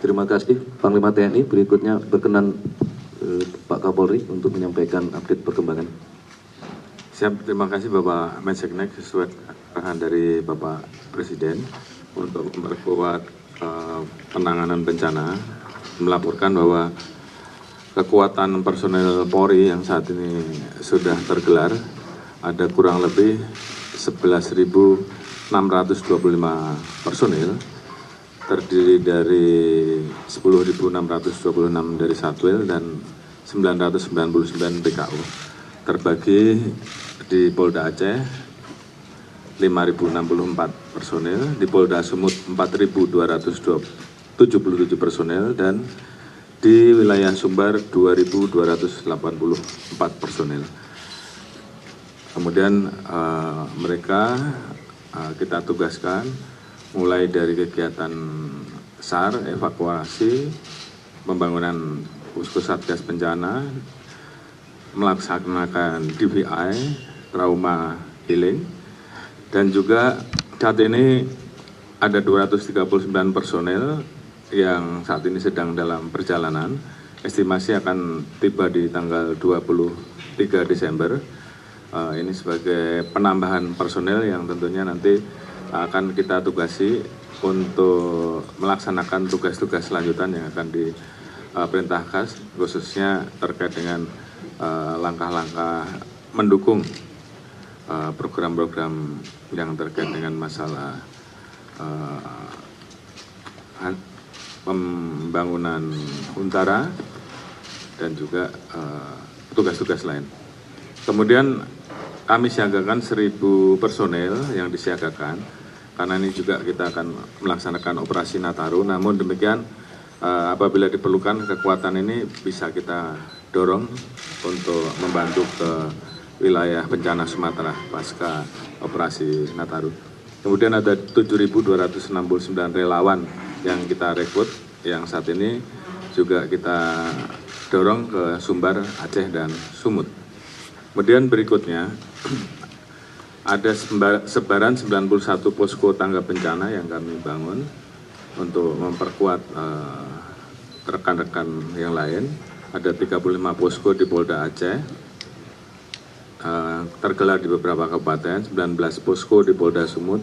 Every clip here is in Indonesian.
Terima kasih Panglima TNI. Berikutnya berkenan Pak Kapolri untuk menyampaikan update perkembangan. Siap, terima kasih Bapak Menseknek sesuai arahan dari Bapak Presiden untuk memperkuat penanganan bencana, melaporkan bahwa kekuatan personel Polri yang saat ini sudah tergelar ada kurang lebih 11.625 personil, terdiri dari 10.626 dari Satwil dan 999 PKU, terbagi di Polda Aceh 5.064 personil, di Polda Sumut 4.277 personil, dan di wilayah Sumbar 2.284 personil. Kemudian mereka kita tugaskan mulai dari kegiatan SAR, evakuasi, pembangunan posko satgas bencana, melaksanakan DVI, trauma healing, dan juga saat ini ada 239 personel yang saat ini sedang dalam perjalanan. Estimasi akan tiba di tanggal 23 Desember. Ini sebagai penambahan personel yang tentunya nanti akan kita tugasi untuk melaksanakan tugas-tugas selanjutan yang akan diperintahkan, khususnya terkait dengan langkah-langkah mendukung program-program yang terkait dengan masalah pembangunan Huntara dan juga tugas-tugas lain. Kemudian kami siagakan 1.000 personel yang disiagakan, karena ini juga kita akan melaksanakan operasi Nataru. Namun demikian apabila diperlukan kekuatan ini bisa kita dorong untuk membantu ke wilayah bencana Sumatera pasca operasi Nataru. Kemudian ada 7.269 relawan yang kita rekrut, yang saat ini juga kita dorong ke Sumbar, Aceh, dan Sumut. Kemudian berikutnya ada sebaran 91 posko tangga bencana yang kami bangun untuk memperkuat rekan-rekan yang lain. Ada 35 posko di Polda Aceh, tergelar di beberapa kabupaten, 19 posko di Polda Sumut,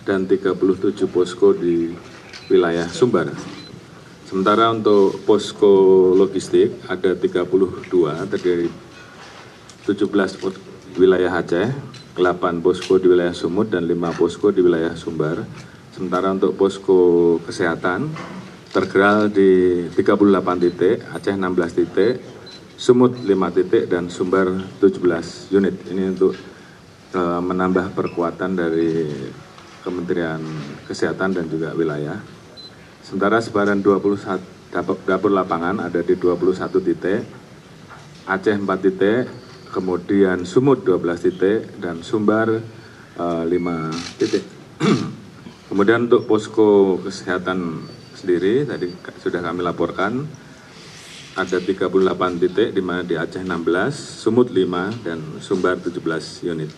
dan 37 posko di wilayah Sumbar. Sementara untuk posko logistik ada 32, terdiri 17 wilayah Aceh, 8 posko di wilayah Sumut, dan 5 posko di wilayah Sumbar. Sementara untuk posko kesehatan tergerak di 38 titik, Aceh 16 titik, Sumut 5 titik, dan Sumbar 17 unit. Ini untuk menambah perkuatan dari Kementerian Kesehatan dan juga wilayah. Sementara sebaran 21 dapur lapangan ada di 21 titik, Aceh 4 titik, kemudian Sumut 12 titik, dan Sumbar 5 titik. Kemudian untuk posko kesehatan sendiri tadi sudah kami laporkan ada 38 titik, di mana di Aceh 16, Sumut 5, dan Sumbar 17 unit.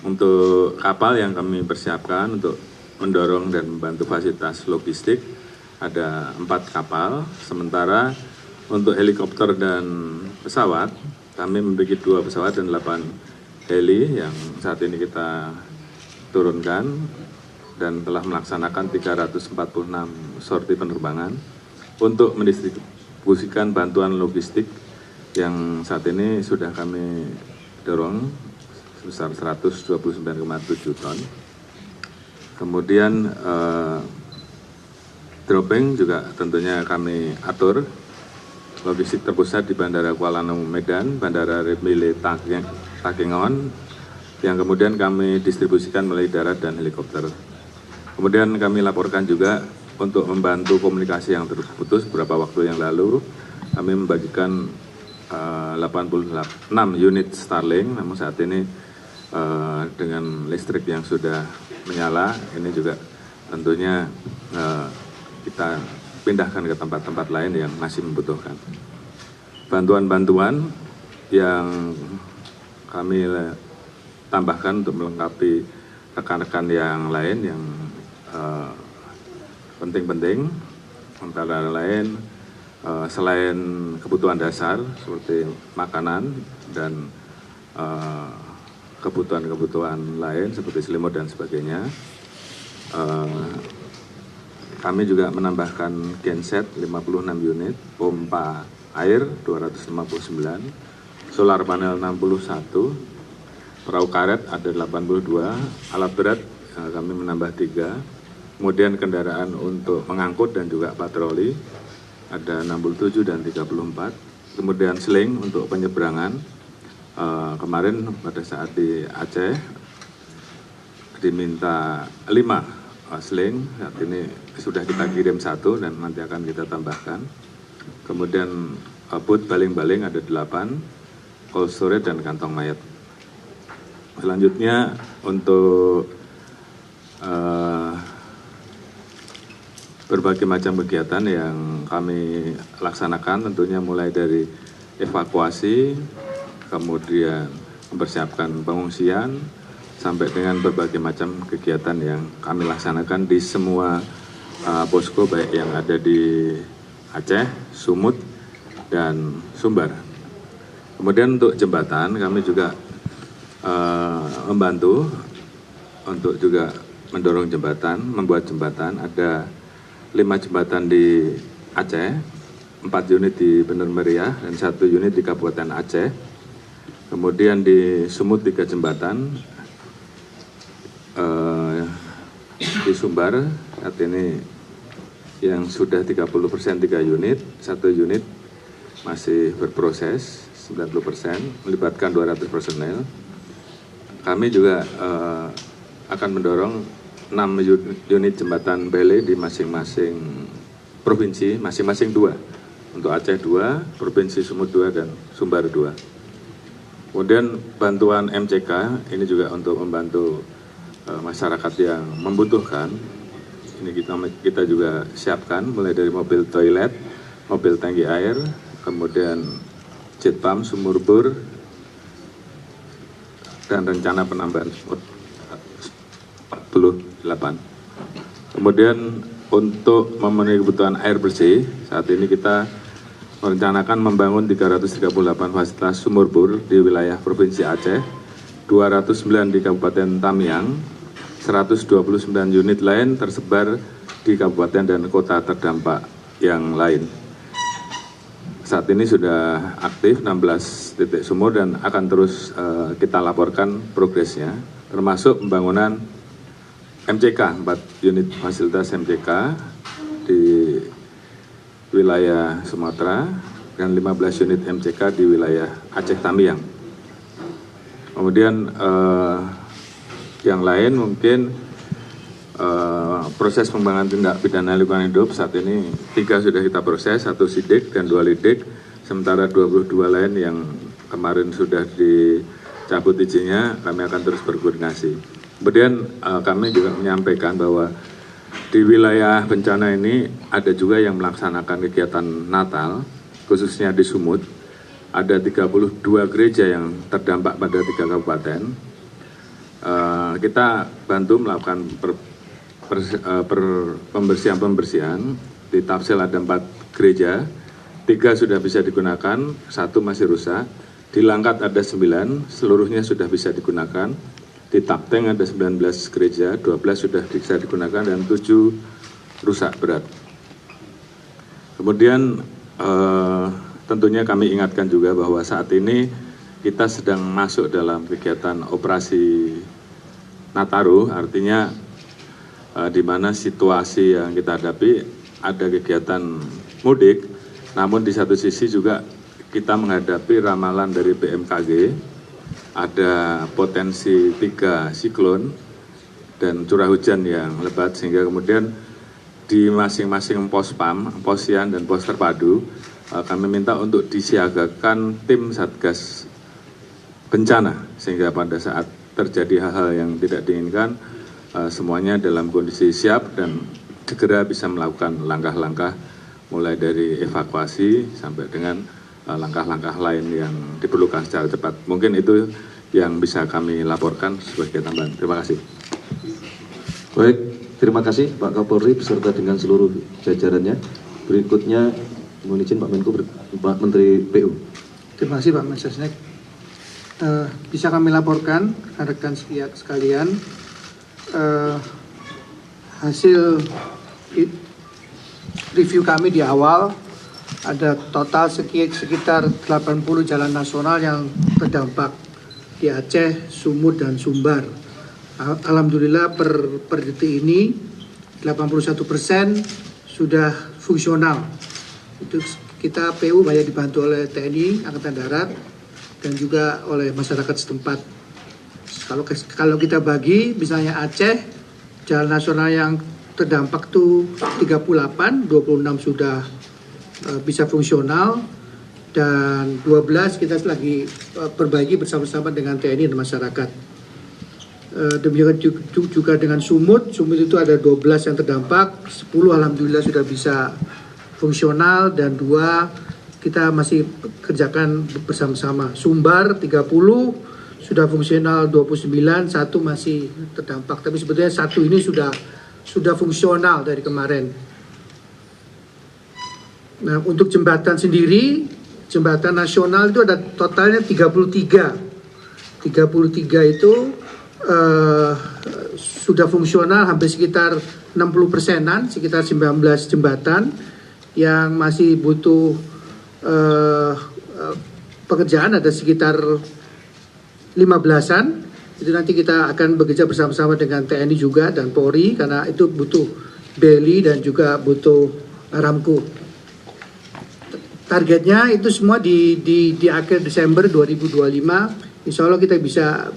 Untuk kapal yang kami persiapkan untuk mendorong dan membantu fasilitas logistik ada 4 kapal. Sementara untuk helikopter dan pesawat kami memiliki 2 pesawat dan 8 heli yang saat ini kita turunkan dan telah melaksanakan 346 sorti penerbangan untuk mendistribusikan bantuan logistik yang saat ini sudah kami dorong sebesar 129,7 ton. Kemudian dropping juga tentunya kami atur. Logistik terpusat di Bandara Kuala Namu Medan, Bandara Remile Takengon, yang kemudian kami distribusikan melalui darat dan helikopter. Kemudian kami laporkan juga untuk membantu komunikasi yang terputus beberapa waktu yang lalu, kami membagikan 86 unit Starlink, namun saat ini dengan listrik yang sudah menyala, ini juga tentunya kita pindahkan ke tempat-tempat lain yang masih membutuhkan. Bantuan-bantuan yang kami tambahkan untuk melengkapi rekan-rekan yang lain yang penting-penting, antara lain selain kebutuhan dasar seperti makanan dan kebutuhan-kebutuhan lain seperti selimut dan sebagainya. Kami juga menambahkan genset 56 unit, pompa air 259, solar panel 61, perahu karet ada 82, alat berat kami menambah 3, kemudian kendaraan untuk mengangkut dan juga patroli ada 67 dan 34, kemudian seling untuk penyeberangan. Kemarin pada saat di Aceh diminta 5 seling, saat ini sudah kita kirim 1 dan nanti akan kita tambahkan. Kemudian booth baling-baling ada 8, cold storage dan kantong mayat. Selanjutnya untuk berbagai macam kegiatan yang kami laksanakan, tentunya mulai dari evakuasi, kemudian mempersiapkan pengungsian, sampai dengan berbagai macam kegiatan yang kami laksanakan di semua posko baik yang ada di Aceh, Sumut, dan Sumbar. Kemudian untuk jembatan kami juga membantu untuk juga mendorong jembatan, membuat jembatan. Ada 5 jembatan di Aceh, 4 unit di Bener Meriah, dan 1 unit di Kabupaten Aceh. Kemudian di Sumut 3 jembatan, di Sumbar saat ini yang sudah 30% 3 unit, 1 unit masih berproses 90%, melibatkan 200 personel. Kami juga akan mendorong 6 unit jembatan bele di masing-masing provinsi, masing-masing 2. Untuk Aceh 2, Provinsi Sumut 2, dan Sumbar 2. Kemudian bantuan MCK, ini juga untuk membantu masyarakat yang membutuhkan. Ini kita juga siapkan mulai dari mobil toilet, mobil tangki air, kemudian jet pump, sumur bor, dan rencana penambahan 48. Kemudian untuk memenuhi kebutuhan air bersih, saat ini kita merencanakan membangun 338 fasilitas sumur bor di wilayah Provinsi Aceh, 209 di Kabupaten Tamiang, 129 unit lain tersebar di kabupaten dan kota terdampak yang lain. Saat ini sudah aktif 16 titik sumur dan akan terus kita laporkan progresnya, termasuk pembangunan MCK, 4 unit fasilitas MCK di wilayah Sumatera dan 15 unit MCK di wilayah Aceh Tamiang. Kemudian yang lain mungkin proses pengembangan tindak pidana lingkungan hidup saat ini 3 sudah kita proses, 1 sidik dan 2 lidik, sementara 22 lain yang kemarin sudah dicabut izinnya, kami akan terus berkoordinasi. Kemudian kami juga menyampaikan bahwa di wilayah bencana ini ada juga yang melaksanakan kegiatan Natal, khususnya di Sumut. Ada 32 gereja yang terdampak pada 3 kabupaten. Kita bantu melakukan pembersihan. Di Tapsel ada 4 gereja, 3 sudah bisa digunakan, 1 masih rusak. Di Langkat ada 9, seluruhnya sudah bisa digunakan. Di Tapteng ada 19 gereja, 12 sudah bisa digunakan dan 7 rusak berat. Kemudian tentunya kami ingatkan juga bahwa saat ini kita sedang masuk dalam kegiatan operasi Nataru, artinya di mana situasi yang kita hadapi ada kegiatan mudik, namun di satu sisi juga kita menghadapi ramalan dari BMKG, ada potensi 3 siklon dan curah hujan yang lebat, sehingga kemudian di masing-masing posyan dan pos terpadu kami minta untuk disiagakan tim Satgas bencana, sehingga pada saat terjadi hal-hal yang tidak diinginkan semuanya dalam kondisi siap dan segera bisa melakukan langkah-langkah mulai dari evakuasi sampai dengan langkah-langkah lain yang diperlukan secara cepat. Mungkin itu yang bisa kami laporkan sebagai tambahan. Terima kasih. Baik, terima kasih Pak Kapolri beserta dengan seluruh jajarannya. Berikutnya mohon izin Pak Menko, Pak Menteri PU. Terima kasih Pak Mensesnek. Bisa kami laporkan rekan sekalian, hasil review kami di awal ada total sekitar 80 jalan nasional yang terdampak di Aceh, Sumut, dan Sumbar. Alhamdulillah per detik ini 81% sudah fungsional. Itu kita PU banyak dibantu oleh TNI, Angkatan Darat, dan juga oleh masyarakat setempat. Kalau kita bagi, misalnya Aceh, jalan nasional yang terdampak itu 38, 26 sudah bisa fungsional, dan 12 kita lagi perbaiki bersama-sama dengan TNI dan masyarakat. Demikian juga dengan Sumut itu ada 12 yang terdampak, 10 alhamdulillah sudah bisa fungsional, dan 2 kita masih kerjakan bersama-sama. Sumbar 30 sudah fungsional 29, 1 masih terdampak, tapi sebetulnya 1 ini sudah fungsional dari kemarin. Nah, untuk jembatan sendiri, jembatan nasional itu ada totalnya 33. 33 itu sudah fungsional hampir sekitar 60%-an, sekitar 19 jembatan yang masih butuh pekerjaan ada sekitar 15-an. Itu nanti kita akan bekerja bersama-sama dengan TNI juga dan Polri, karena itu butuh BELI dan juga butuh Aramco. Targetnya itu semua di akhir Desember 2025, insya Allah kita bisa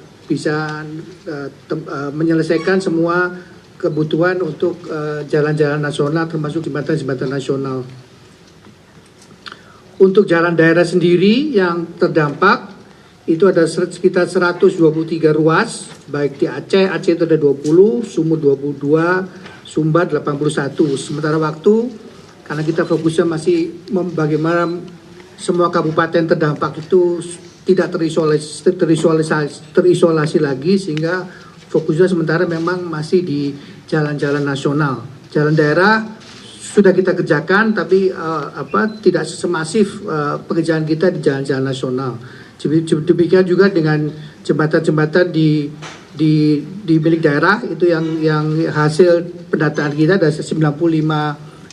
menyelesaikan semua kebutuhan untuk jalan-jalan nasional, termasuk jembatan-jembatan nasional. Untuk jalan daerah sendiri yang terdampak itu ada sekitar 123 ruas, baik di Aceh itu ada 20, Sumut 22, Sumbar 81. Sementara waktu, karena kita fokusnya masih bagaimana semua kabupaten terdampak itu tidak terisolasi lagi, sehingga fokusnya sementara memang masih di jalan-jalan nasional. Jalan daerah sudah kita kerjakan, tapi tidak semasif pekerjaan kita di jalan-jalan nasional. Demikian juga dengan jembatan-jembatan di milik daerah, itu yang hasil pendataan kita ada 95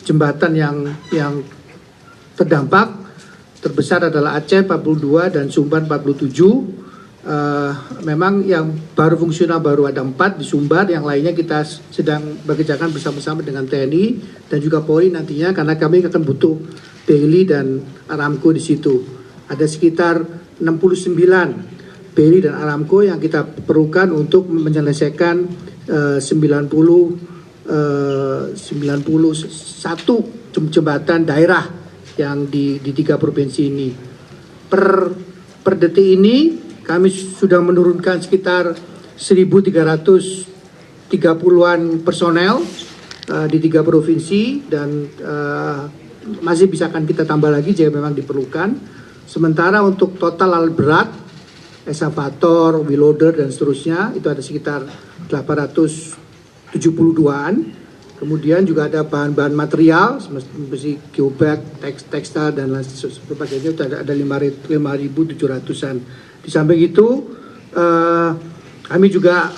jembatan yang terdampak. Terbesar adalah Aceh 42 dan Sumbar 47. Memang yang baru fungsional baru ada 4 di Sumbar, yang lainnya kita sedang bekerjakan bersama-sama dengan TNI dan juga Polri nantinya, karena kami akan butuh BELI dan Aramco di situ. Ada sekitar 69 BELI dan Aramco yang kita perlukan untuk menyelesaikan 91 jembatan daerah yang di 3 provinsi ini. Per detik ini kami sudah menurunkan sekitar 1.330-an personel di 3 provinsi, dan masih bisa akan kita tambah lagi jika memang diperlukan. Sementara untuk total alat berat, eskavator, wheel loader dan seterusnya itu ada sekitar 872-an. Kemudian juga ada bahan-bahan material seperti geobag, tekstil dan lain sebagainya, itu ada 5.700-an. Di samping itu kami juga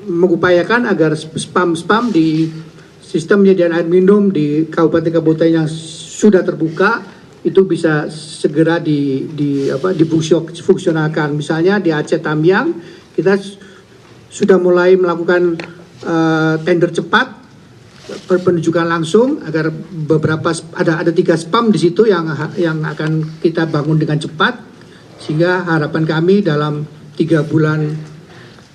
mengupayakan agar spam di sistem penyediaan air minum di kabupaten-kabupaten yang sudah terbuka itu bisa segera difungsionalkan. Misalnya di Aceh Tamiang kita sudah mulai melakukan tender cepat penunjukan langsung, agar beberapa ada 3 spam di situ yang akan kita bangun dengan cepat, sehingga harapan kami dalam 3 bulan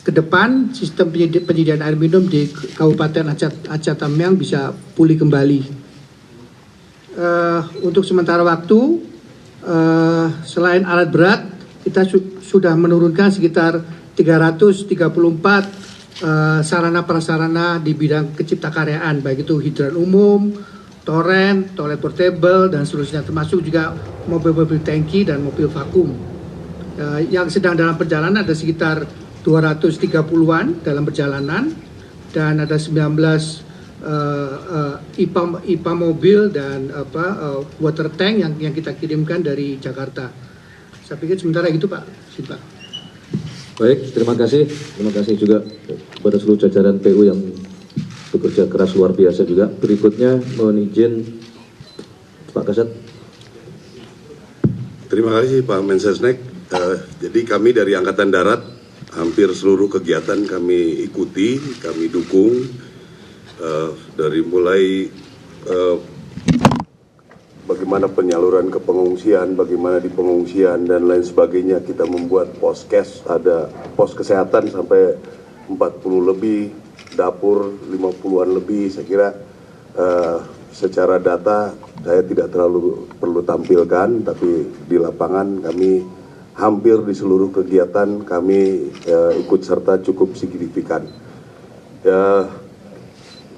ke depan sistem penyediaan air minum di Kabupaten Aceh Tamiang bisa pulih kembali. Untuk sementara waktu, selain alat berat, kita sudah menurunkan sekitar 334 sarana prasarana di bidang keciptakaryaan, baik itu hidran umum, toren, toilet portable dan seterusnya, termasuk juga mobil-mobil tangki dan mobil vakum. Yang sedang dalam perjalanan ada sekitar 230-an dalam perjalanan, dan ada 19 IPA mobil dan water tank yang kita kirimkan dari Jakarta. Saya pikir sementara itu Pak. Pak. Baik, terima kasih juga kepada seluruh jajaran PU yang bekerja keras luar biasa juga. Berikutnya mohon izin Pak Kasat. Terima kasih Pak Mensesnek. Jadi kami dari Angkatan Darat hampir seluruh kegiatan kami ikuti, kami dukung dari mulai bagaimana penyaluran ke pengungsian, bagaimana di pengungsian dan lain sebagainya. Kita membuat poskes, ada pos kesehatan sampai 40 lebih, dapur 50-an lebih. Saya kira secara data saya tidak terlalu perlu tampilkan, tapi di lapangan kami hampir di seluruh kegiatan kami ikut serta cukup signifikan.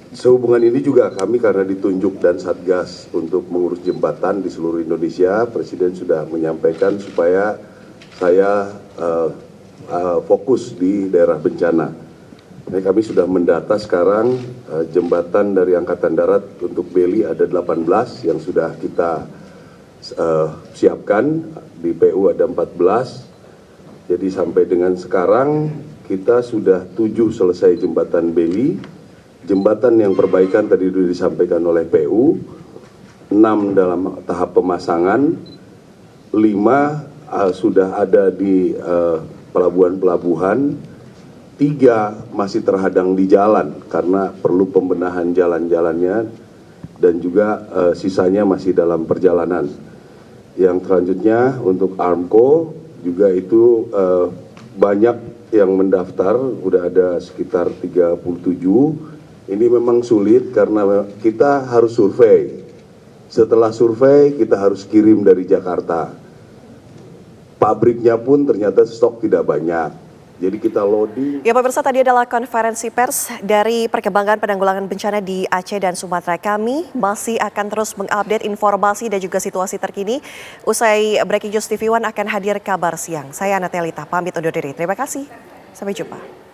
Sehubungan ini juga kami karena ditunjuk dan Satgas untuk mengurus jembatan di seluruh Indonesia, Presiden sudah menyampaikan supaya saya fokus di daerah bencana. Nah, kami sudah mendata sekarang jembatan dari Angkatan Darat untuk Beli ada 18 yang sudah kita siapkan, di PU ada 14. Jadi sampai dengan sekarang kita sudah 7 selesai jembatan Beli. Jembatan yang perbaikan tadi sudah disampaikan oleh PU, 6 dalam tahap pemasangan, 5 sudah ada di pelabuhan-pelabuhan, 3 masih terhadang di jalan karena perlu pembenahan jalan-jalannya, dan juga sisanya masih dalam perjalanan. Yang selanjutnya untuk Armco juga itu banyak yang mendaftar, udah ada sekitar 37. Ini memang sulit karena kita harus survei. Setelah survei kita harus kirim dari Jakarta. Pabriknya pun ternyata stok tidak banyak. Jadi kita loading. Ya pemirsa, tadi adalah konferensi pers dari perkembangan penanggulangan bencana di Aceh dan Sumatera. Kami masih akan terus mengupdate informasi dan juga situasi terkini. Usai Breaking News TV One akan hadir kabar siang. Saya Natelita, pamit undur diri. Terima kasih. Sampai jumpa.